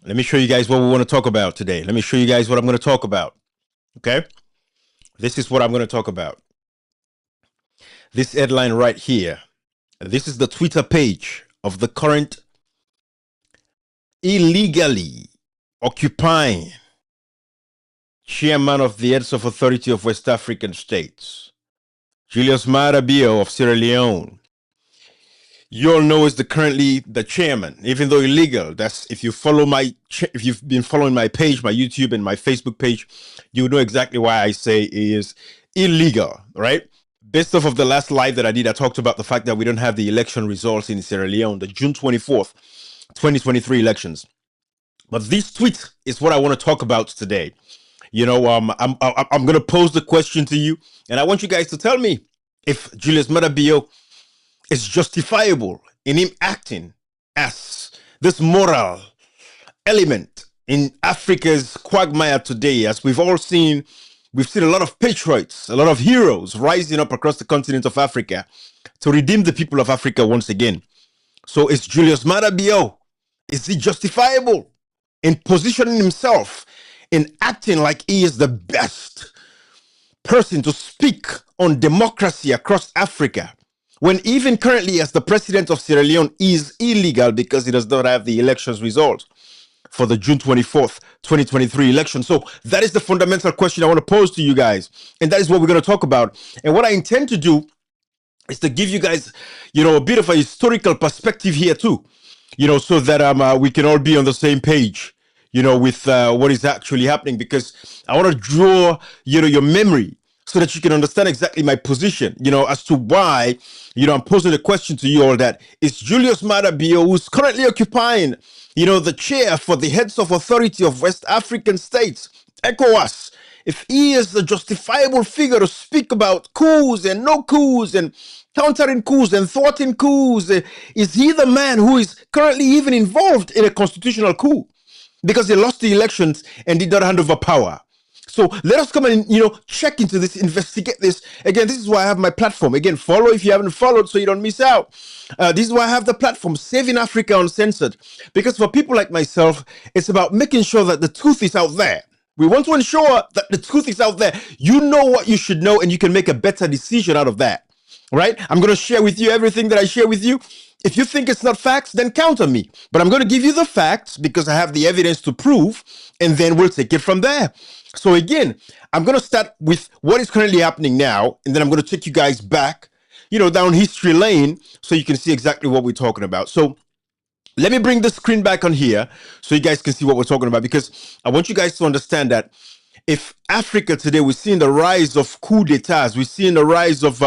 Let me show you guys what we want to talk about today. Let me show you guys what I'm going to talk about. Okay? This is what I'm going to talk about. This headline right here. This is the Twitter page of the current illegally occupying chairman of the Heads of Authority of West African States, Julius Maada of Sierra Leone. You all know is currently the chairman, even though illegal. That's if you've been following my page, my YouTube and my Facebook page, you know exactly why I say it is illegal, right? Based off of the last live that I did, I talked about the fact that we don't have the election results in Sierra Leone, the June 24th, 2023 elections. But this tweet is what I want to talk about today. You know, I'm going to pose the question to you, and I want you guys to tell me if Julius Maada is justifiable in him acting as this moral element in Africa's quagmire today. As we've seen a lot of patriots, a lot of heroes rising up across the continent of Africa to redeem the people of Africa once again. So is Julius Maada, is he justifiable in positioning himself in acting like he is the best person to speak on democracy across Africa, when even currently as the president of Sierra Leone is illegal because he does not have the elections result for the June 24th, 2023 election? So that is the fundamental question I want to pose to you guys. And that is what we're going to talk about. And what I intend to do is to give you guys, a bit of a historical perspective here too, so that we can all be on the same page, with what is actually happening, because I want to draw, your memory so that you can understand exactly my position, as to why, I'm posing a question to you all that is Julius Maada, who's currently occupying, the chair for the Heads of Authority of West African States, ECOWAS, if he is the justifiable figure to speak about coups and no coups and countering coups and thwarting coups, is he the man who is currently even involved in a constitutional coup because he lost the elections and did not hand over power? So let us come and, check into this, investigate this. Again, this is why I have my platform. Again, follow if you haven't followed so you don't miss out. This is why I have the platform, Saving Africa Uncensored. Because for people like myself, it's about making sure that the truth is out there. We want to ensure that the truth is out there. You know what you should know, and you can make a better decision out of that. Right? I'm going to share with you everything that I share with you. If you think it's not facts, then counter me. But I'm going to give you the facts because I have the evidence to prove, and then we'll take it from there. So again, I'm going to start with what is currently happening now, and then I'm going to take you guys back, down history lane so you can see exactly what we're talking about. So let me bring the screen back on here so you guys can see what we're talking about, because I want you guys to understand that if Africa today, we're seeing the rise of coup d'etats, we're seeing the rise of,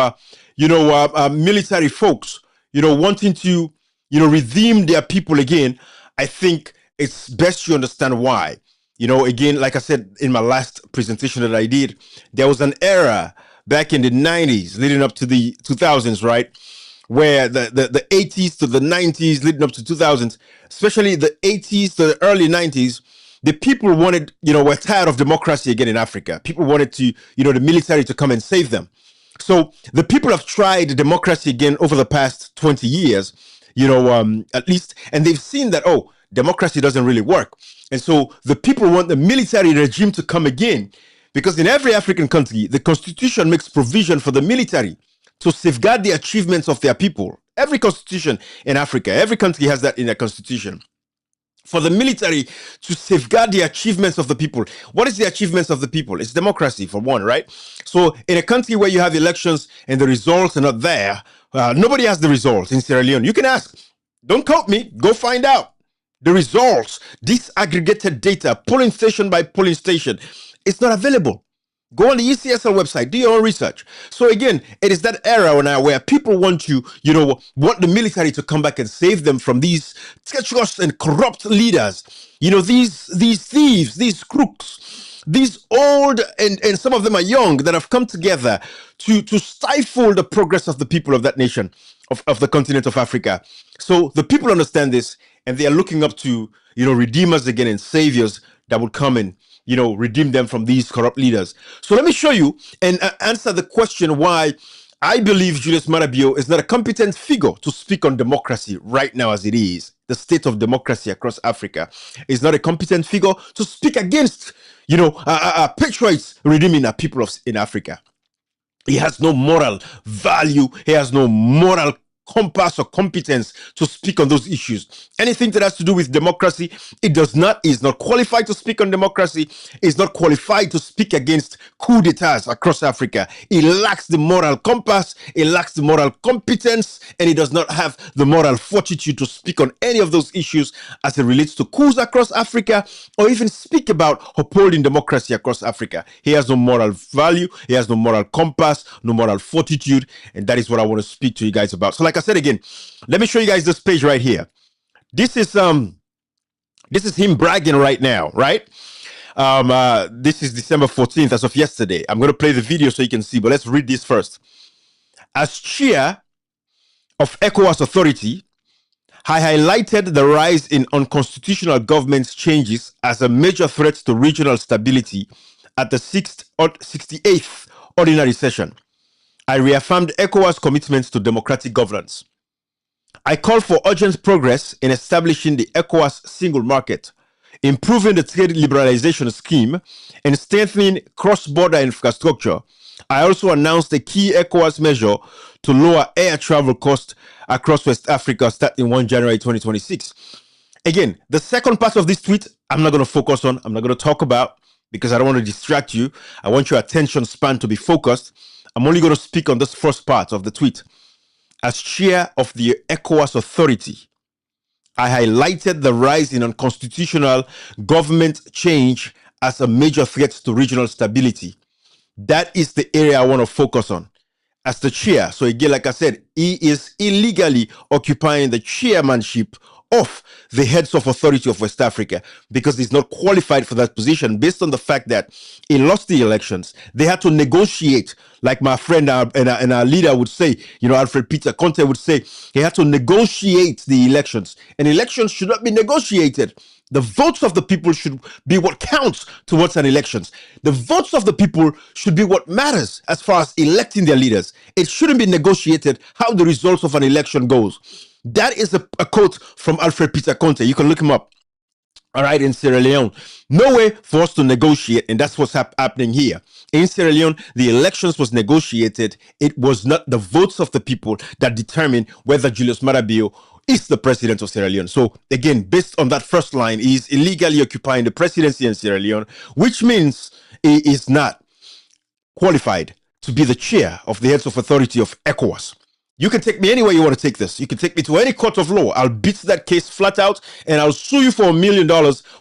military folks, wanting to, redeem their people again, I think it's best you understand why. Again, like I said in my last presentation that I did, there was an era back in the 90s leading up to the 2000s, right? Where the 80s to the 90s leading up to 2000s, especially the 80s to the early 90s, the people wanted, were tired of democracy again in Africa. People wanted to, the military to come and save them. So the people have tried democracy again over the past 20 years, at least, and they've seen that, democracy doesn't really work. And so the people want the military regime to come again, because in every African country, the constitution makes provision for the military to safeguard the achievements of their people. Every constitution in Africa, every country has that in their constitution. For the military to safeguard the achievements of the people. What is the achievements of the people? It's democracy, for one, right? So in a country where you have elections and the results are not there, nobody has the results in Sierra Leone. You can ask, don't quote me, go find out. The results, disaggregated data, polling station by polling station, it's not available. Go on the ECSL website, do your own research. So again, it is that era now where people want to, want the military to come back and save them from these treacherous and corrupt leaders. These thieves, these crooks, these old and some of them are young that have come together to stifle the progress of the people of that nation, of the continent of Africa. So the people understand this, and they are looking up to, redeemers again and saviors that would come and, redeem them from these corrupt leaders. So let me show you and answer the question why I believe Julius Maada Bio is not a competent figure to speak on democracy right now as it is. The state of democracy across Africa is not a competent figure to speak against, patriots redeeming our people in Africa. He has no moral value. He has no moral compass or competence to speak on those issues. Anything that has to do with democracy, is not qualified to speak on democracy, is not qualified to speak against coup d'etats across Africa. He lacks the moral compass, he lacks the moral competence, and he does not have the moral fortitude to speak on any of those issues as it relates to coups across Africa, or even speak about upholding democracy across Africa. He has no moral value, he has no moral compass, no moral fortitude, and that is what I want to speak to you guys about. So like I said again, let me show you guys this page right here. This is him bragging right now, right? This is December 14th as of yesterday. I'm going to play the video so you can see, but let's read this first. As chair of ECOWAS authority, I highlighted the rise in unconstitutional government changes as a major threat to regional stability at the 68th ordinary session. I reaffirmed ECOWAS' commitment to democratic governance. I called for urgent progress in establishing the ECOWAS single market, improving the trade liberalization scheme, and strengthening cross-border infrastructure. I also announced a key ECOWAS measure to lower air travel costs across West Africa starting 1 January 2026. Again, the second part of this tweet, I'm not going to focus on, I'm not going to talk about, because I don't want to distract you. I want your attention span to be focused. I'm only going to speak on this first part of the tweet. As chair of the ECOWAS authority, I highlighted the rise in unconstitutional government change as a major threat to regional stability. That is the area I want to focus on as the chair. So again, like I said, he is illegally occupying the chairmanship of the heads of authority of West Africa because he's not qualified for that position based on the fact that he lost the elections. They had to negotiate, like my friend and our leader would say, Alfred Peter Conte would say, he had to negotiate the elections, and elections should not be negotiated. The votes of the people should be what counts towards an elections. The votes of the people should be what matters as far as electing their leaders. It shouldn't be negotiated how the results of an election goes. That is a quote from Alfred Peter Conte. You can look him up. All right, in Sierra Leone. No way for us to negotiate, and that's what's happening here. In Sierra Leone, the elections was negotiated. It was not the votes of the people that determine whether Julius Maada Bio is the president of Sierra Leone. So again, based on that first line, he is illegally occupying the presidency in Sierra Leone, which means he is not qualified to be the chair of the heads of authority of ECOWAS. You can take me anywhere you want to take this. You can take me to any court of law. I'll beat that case flat out, and I'll sue you for $1 million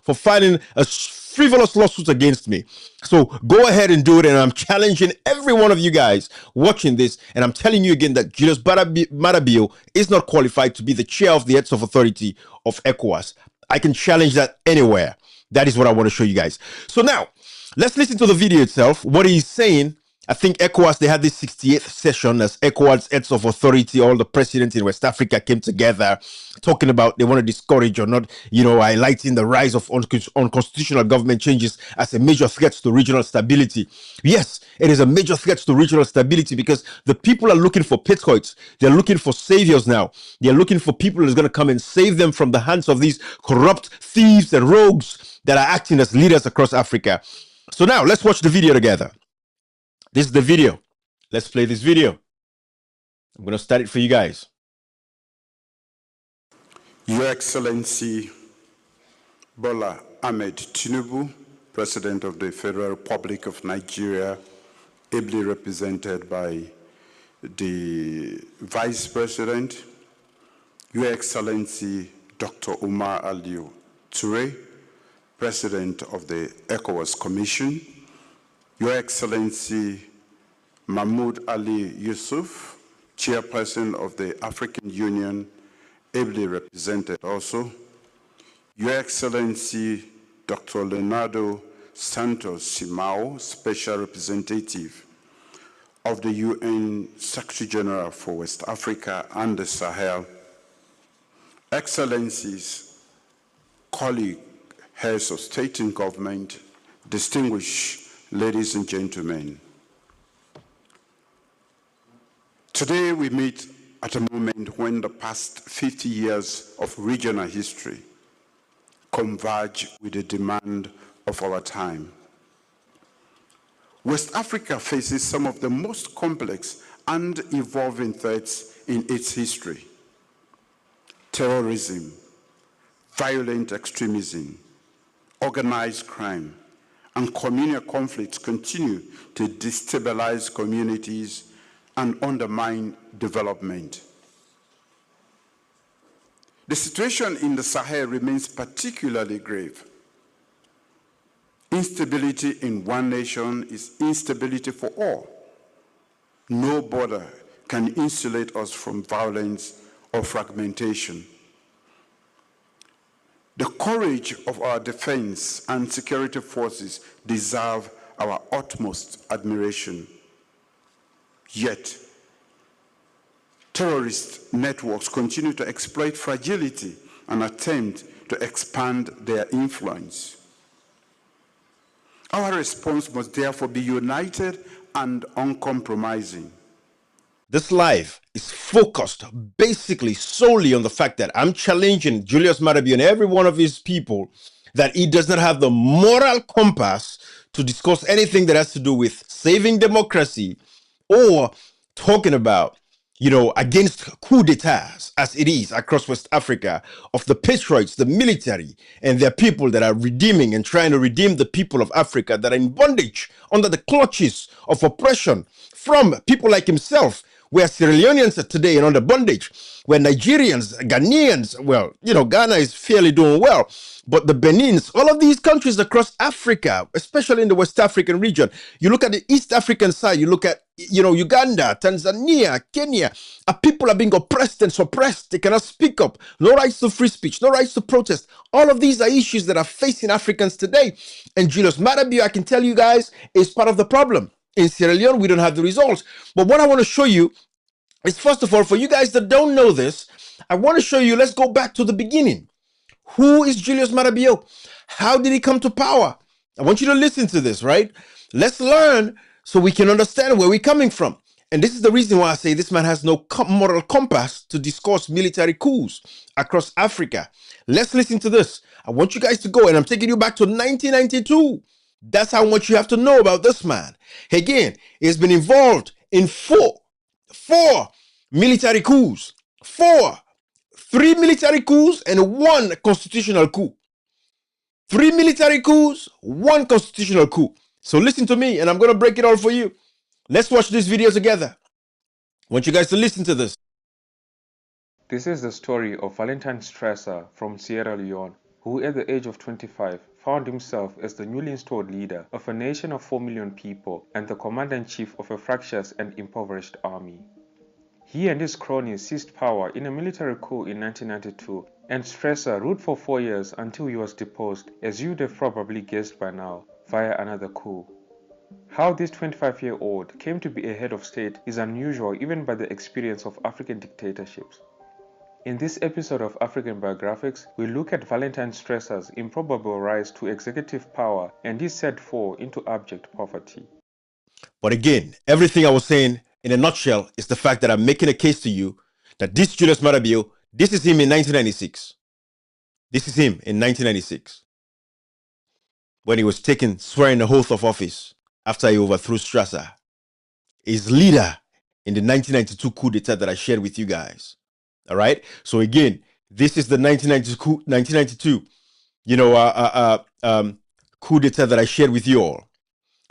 for filing a frivolous lawsuit against me. So go ahead and do it, and I'm challenging every one of you guys watching this, and I'm telling you again that Julius Maada Bio is not qualified to be the chair of the heads of authority of ECOWAS. I can challenge that anywhere. That is what I want to show you guys. So now, let's listen to the video itself, what he's saying. I think ECOWAS, they had this 68th session as ECOWAS heads of authority. All the presidents in West Africa came together talking about they want to discourage or not, highlighting the rise of unconstitutional government changes as a major threat to regional stability. Yes, it is a major threat to regional stability because the people are looking for patriots. They're looking for saviors now. They're looking for people who's going to come and save them from the hands of these corrupt thieves and rogues that are acting as leaders across Africa. So now let's watch the video together. This is the video. Let's play this video. I'm going to start it for you guys. Your Excellency Bola Ahmed Tinubu, President of the Federal Republic of Nigeria, ably represented by the Vice President, Your Excellency Dr. Umar Aliyu Toure, President of the ECOWAS Commission, Your Excellency Mahmoud Ali Yusuf, Chairperson of the African Union, ably represented also, Your Excellency Dr. Leonardo Santos Simao, Special Representative of the UN Secretary General for West Africa and the Sahel, Excellencies, colleagues, heads of state and government, distinguished ladies and gentlemen, Today we meet at a moment when the past 50 years of regional history converge with the demand of our time. West Africa faces some of the most complex and evolving threats in its history. Terrorism, violent extremism, organized crime, and communal conflicts continue to destabilize communities and undermine development. The situation in the Sahel remains particularly grave. Instability in one nation is instability for all. No border can insulate us from violence or fragmentation. The courage of our defense and security forces deserve our utmost admiration. Yet, terrorist networks continue to exploit fragility and attempt to expand their influence. Our response must therefore be united and uncompromising. This live is focused basically solely on the fact that I'm challenging Julius Maada and every one of his people that he does not have the moral compass to discuss anything that has to do with saving democracy or talking about, against coup d'etats as it is across West Africa of the patriots, the military, and their people that are redeeming and trying to redeem the people of Africa that are in bondage under the clutches of oppression from people like himself, where Sierra Leoneans are today and under bondage, where Nigerians, Ghanaians, Ghana is fairly doing well, but the Benins, all of these countries across Africa, especially in the West African region, you look at the East African side, you look at, Uganda, Tanzania, Kenya, people are being oppressed and suppressed. They cannot speak up. No rights to free speech, no rights to protest. All of these are issues that are facing Africans today. And Julius Maada, I can tell you guys, is part of the problem. In Sierra Leone, we don't have the results. But what I want to show you is, first of all, for you guys that don't know this, I want to show you, let's go back to the beginning. Who is Julius Maada? How did he come to power? I want you to listen to this, right? Let's learn so we can understand where we're coming from. And this is the reason why I say this man has no moral compass to discuss military coups across Africa. Let's listen to this. I want you guys to go, and I'm taking you back to 1992. That's how much you have to know about this man. Again, he's been involved in four military coups. Three military coups and one constitutional coup. 3 military coups, 1 constitutional coup. So listen to me, and I'm going to break it all for you. Let's watch this video together. I want you guys to listen to this. This is the story of Valentine Stresser from Sierra Leone, who at the age of 25 found himself as the newly installed leader of a nation of 4 million people and the commander-in-chief of a fractious and impoverished army. He and his cronies seized power in a military coup in 1992, and Stresser ruled for 4 years until he was deposed, as you'd have probably guessed by now, via another coup. How this 25-year-old came to be a head of state is unusual even by the experience of African dictatorships. In this episode of African Biographics, we look at Valentine Stresser's improbable rise to executive power and his sad fall into abject poverty. But again, everything I was saying in a nutshell is the fact that I'm making a case to you that this Julius Maada, this is him in 1996. This is him in 1996. When he was swearing the oath of office after he overthrew Stresser. His leader in the 1992 coup d'etat that I shared with you guys. All right. So again, this is the 1992, coup d'etat that I shared with you all.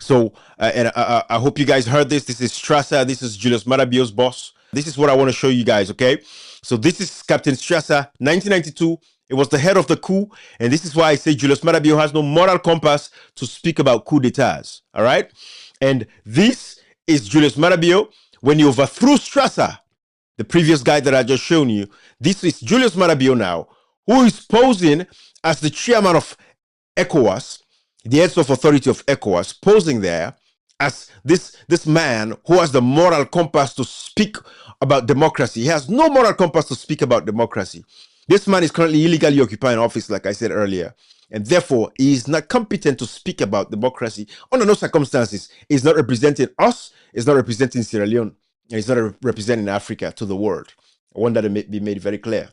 So, I hope you guys heard this. This is Stresser. This is Julius Maada's boss. This is what I want to show you guys. Okay. So this is Captain Stresser, 1992. It was the head of the coup. And this is why I say Julius Maada has no moral compass to speak about coup d'etats. All right. And this is Julius Maada when he overthrew Stresser, the previous guy that I just shown you. This is Julius Maada now, who is posing as the chairman of ECOWAS, the heads of authority of ECOWAS, posing there as this man who has the moral compass to speak about democracy. He has no moral compass to speak about democracy. This man is currently illegally occupying office, like I said earlier, and therefore he is not competent to speak about democracy under no circumstances. He's not representing us. He's not representing Sierra Leone. And he's not representing Africa to the world. I want that to be made very clear.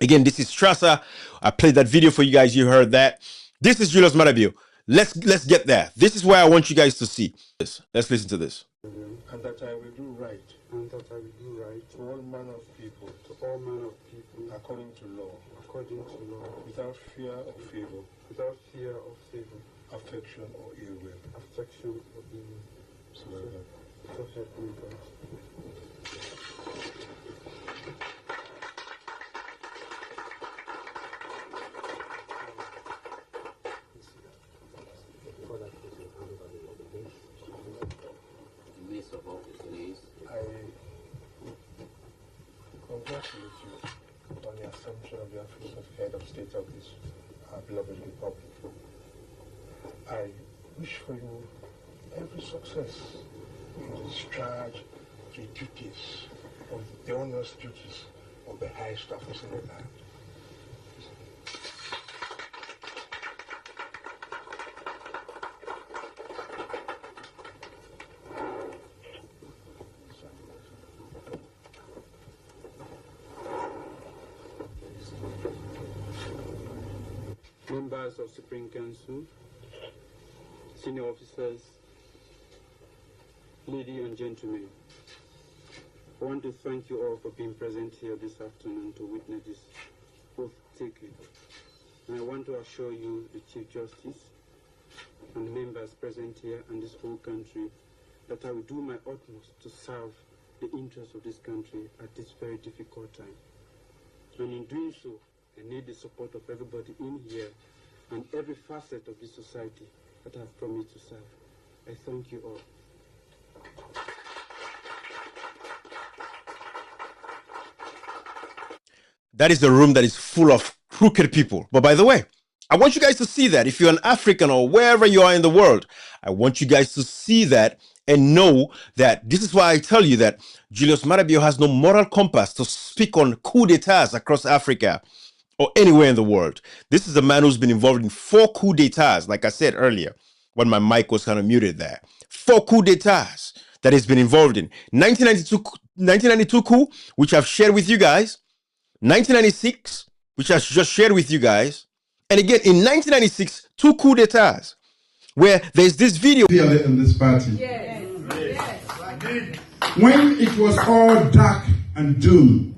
Again, this is Strasser. I played that video for you guys. You heard that. This is Julius Maada. Let's get there. This is where I want you guys to see this. Let's listen to this. And that I will do right. And that I will do right To all manner of people. to all manner of people According to law. according to law, Without fear or favor. without fear of favor, Affection or ill will. affection, or evil. So help me. So help me God. I congratulate you on the assumption of the office of head of state of this beloved republic. I wish for you every success in the discharge of the duties, of the honest duties of the highest office in the land. Members of Supreme Council, senior officers, ladies and gentlemen, I want to thank you all for being present here this afternoon to witness this oath taking. And I want to assure you, the Chief Justice, and the members present here and this whole country, that I will do my utmost to serve the interests of this country at this very difficult time. And in doing so, I need the support of everybody in here and every facet of this society that I have promised to serve. I thank you all. That is the room that is full of crooked people. But by the way, I want you guys to see that. If you're an African or wherever you are in the world, I want you guys to see that and know that this is why I tell you that Julius Maada has no moral compass to speak on coup d'etats across Africa or anywhere in the world. This is a man who's been involved in 4 coup d'etats, like I said earlier, when my mic was kind of muted there. 4 coup d'etats that he's been involved in. 1992 coup, which I've shared with you guys. 1996, which I just shared with you guys. And again, in 1996, 2 coup d'etats, where there's this video. In this party. Yes. Yes. When it was all dark and doom,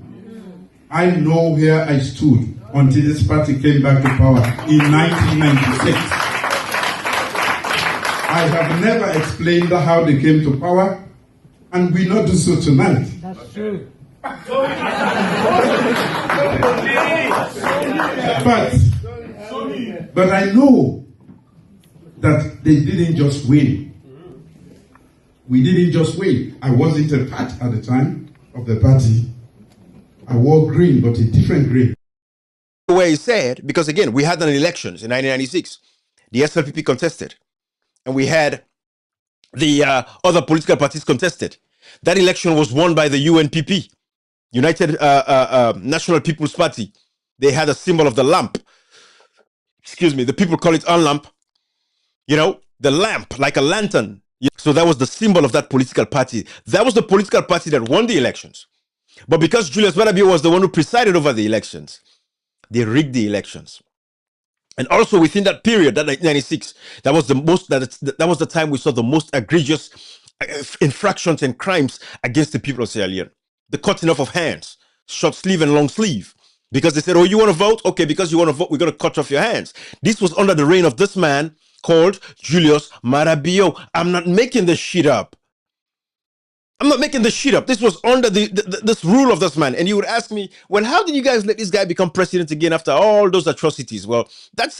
I know where I stood until this party came back to power in 1996. I have never explained how they came to power, and we not do so tonight. That's true. But I know that they didn't just win. We didn't just win. I wasn't a part at the time of the party. I wore green, but a different green. The way he said, because again, we had an elections in 1996. The SLPP contested. And we had the other political parties contested. That election was won by the UNPP, United National People's Party. They had a symbol of the lamp. Excuse me, the people call it unlamp. You know, the lamp, like a lantern. So that was the symbol of that political party. That was the political party that won the elections. But because Julius Maada was the one who presided over the elections, they rigged the elections. And also within that period, that 1996, that was the most that was the time we saw the most egregious infractions and crimes against the people of Sierra Leone. The cutting off of hands, short sleeve and long sleeve. Because they said, oh, you want to vote? Okay, because you want to vote, we're going to cut off your hands. This was under the reign of this man called Julius Maada. I'm not making this shit up. I'm not making this shit up. This was under this rule of this man. And you would ask me, well, how did you guys let this guy become president again after all those atrocities? Well, that's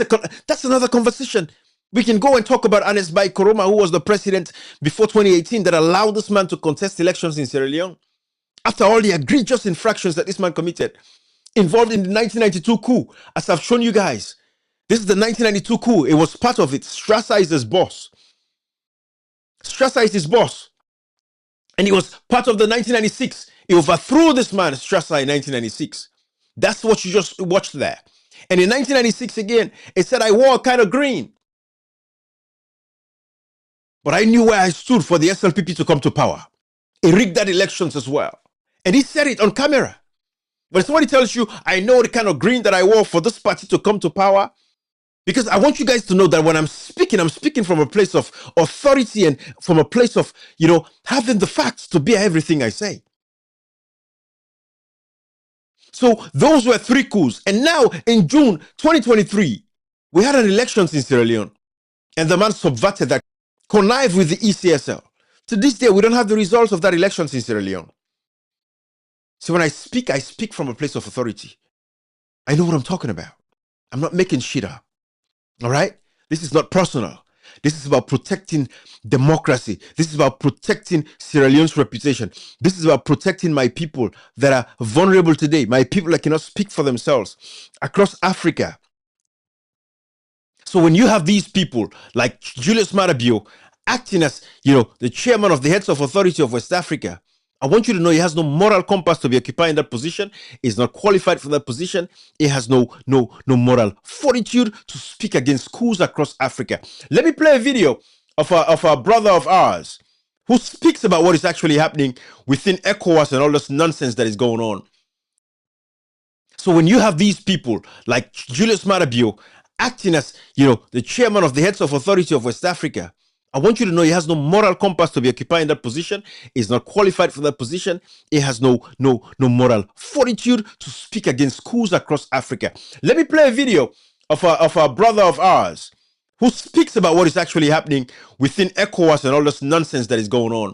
another conversation. We can go and talk about Ernest Bai Koroma, who was the president before 2018 that allowed this man to contest elections in Sierra Leone. After all the egregious infractions that this man committed, involved in the 1992 coup, as I've shown you guys. This is the 1992 coup. It was part of it. Strasser is his boss. Strasser is his boss. And he was part of the 1996. He overthrew this man, Strasser, in 1996. That's what you just watched there. And in 1996 again, it said I wore kind of green. But I knew where I stood for the SLPP to come to power. He rigged that elections as well. And he said it on camera. When somebody tells you, I know the kind of green that I wore for this party to come to power, because I want you guys to know that when I'm speaking from a place of authority and from a place of, having the facts to bear everything I say. So those were 3 coups. And now in June 2023, we had an elections in Sierra Leone. And the man subverted that, connived with the ECSL. To this day, we don't have the results of that elections in Sierra Leone. So when I speak from a place of authority. I know what I'm talking about. I'm not making shit up. All right? This is not personal. This is about protecting democracy. This is about protecting Sierra Leone's reputation. This is about protecting my people that are vulnerable today, my people that cannot speak for themselves across Africa. So when you have these people like Julius Maada acting as, the chairman of the Heads of Authority of West Africa, I want you to know he has no moral compass to be occupying that position. He's not qualified for that position. He has no moral fortitude to speak against coups across Africa. Let me play a video of a brother of ours who speaks about what is actually happening within ECOWAS and all this nonsense that is going on. So when you have these people like Julius Maada acting as, the chairman of the Heads of Authority of West Africa, I want you to know he has no moral compass to be occupying that position. He's not qualified for that position. He has no moral fortitude to speak against coups across Africa. Let me play a video of a brother of ours who speaks about what is actually happening within ECOWAS and all this nonsense that is going on.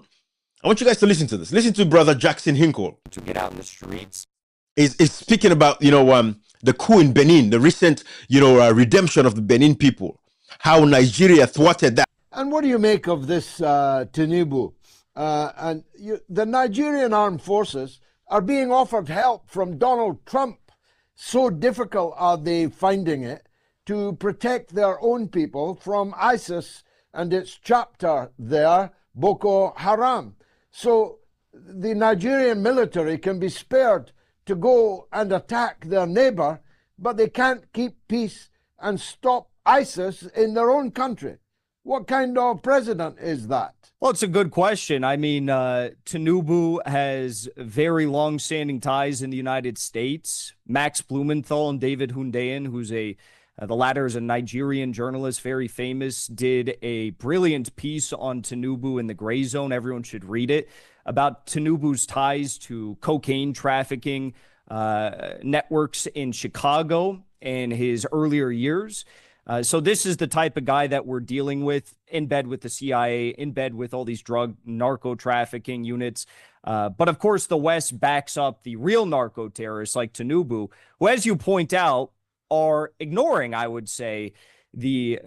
I want you guys to listen to this. Listen to Brother Jackson Hinkle. To get out in the streets. Is speaking about, the coup in Benin, the recent, redemption of the Benin people, how Nigeria thwarted that. And what do you make of this, Tinubu? The Nigerian armed forces are being offered help from Donald Trump. So difficult are they finding it to protect their own people from ISIS and its chapter there, Boko Haram. So the Nigerian military can be spared to go and attack their neighbor, but they can't keep peace and stop ISIS in their own country. What kind of president is that? Well, it's a good question. I mean, Tinubu has very long-standing ties in the United States. Max Blumenthal and David Hundeyin, who's the latter is a Nigerian journalist, very famous, did a brilliant piece on Tinubu in the Gray Zone. Everyone should read it, about Tinubu's ties to cocaine trafficking networks in Chicago in his earlier years. So this is the type of guy that we're dealing with, in bed with the CIA, in bed with all these drug narco trafficking units. But of course, the West backs up the real narco terrorists like Tinubu, who, as you point out, are ignoring, I would say, the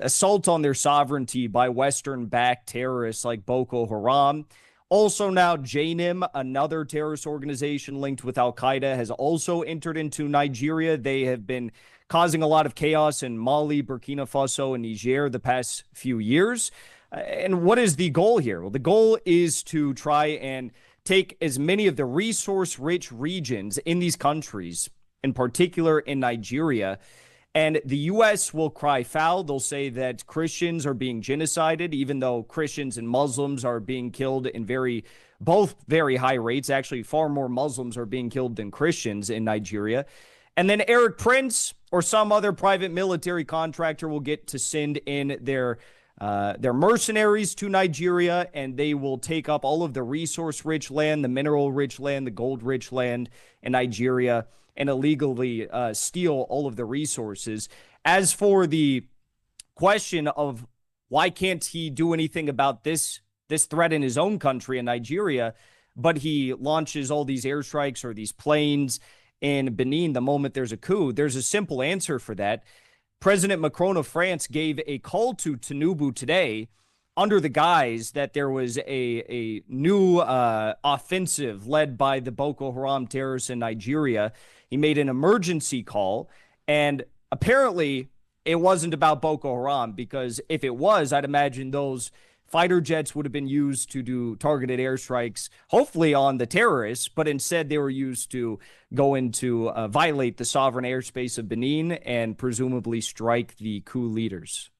assault on their sovereignty by Western-backed terrorists like Boko Haram. Also now, JNIM, another terrorist organization linked with Al-Qaeda, has also entered into Nigeria. They have been causing a lot of chaos in Mali, Burkina Faso, and Niger the past few years. And what is the goal here? Well, the goal is to try and take as many of the resource-rich regions in these countries, in particular in Nigeria, and the U.S. will cry foul. They'll say that Christians are being genocided, even though Christians and Muslims are being killed in both very high rates. Actually, far more Muslims are being killed than Christians in Nigeria. And then Eric Prince or some other private military contractor will get to send in their mercenaries to Nigeria, and they will take up all of the resource-rich land, the mineral-rich land, the gold-rich land in Nigeria, and illegally steal all of the resources. As for the question of why can't he do anything about this threat in his own country in Nigeria, but he launches all these airstrikes or these planes in Benin the moment there's a coup, there's a simple answer for that. President Macron of France gave a call to Tinubu today under the guise that there was a new offensive led by the Boko Haram terrorists in Nigeria. He made an emergency call, and apparently it wasn't about Boko Haram, because if it was, I'd imagine those fighter jets would have been used to do targeted airstrikes, hopefully on the terrorists, but instead they were used to go into violate the sovereign airspace of Benin and presumably strike the coup leaders.